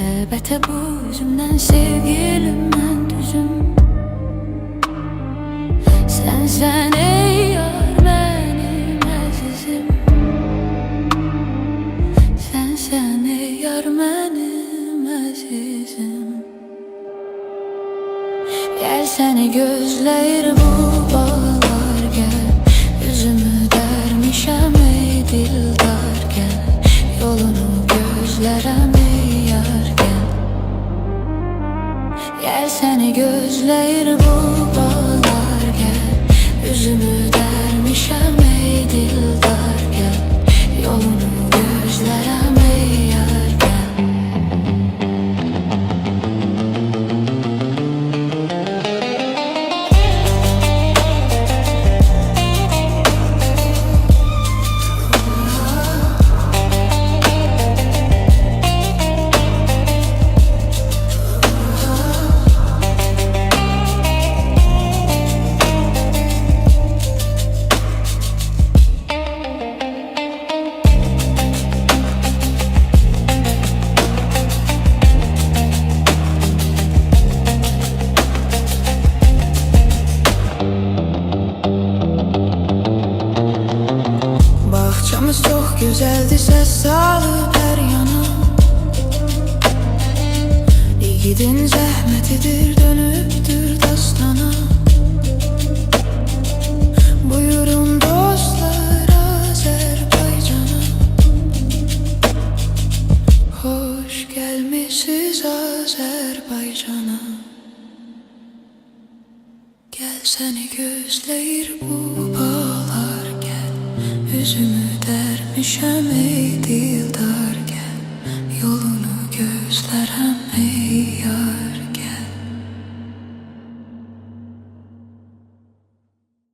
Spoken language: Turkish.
Elbette bu yüzümden sevgilim ben düzüm. Sen ey yar benim azizim. Sen ey yar benim azizim. Gel seni gözler bu bağlar gel. Yüzümü dermişem ey dildar gel. Yolunu gözlerem ey yar gel. Gel seni gözler bu bağlar gel. Yüzümü dermişem ey dildar gel. Yolunu gözlerem ey yar gel. Bahçemiz çok güzeldi, ses salıp her yana. Yiğidin zahmetidir, dönüptür dastana. Buyurun dostlar Azerbaycan'a. Hoş gelmişsiniz Azerbaycan'a. Gel seni gözleyir bu bağlar gel. Yüzümü dermişem ey dildar gel. Yolunu gözlerem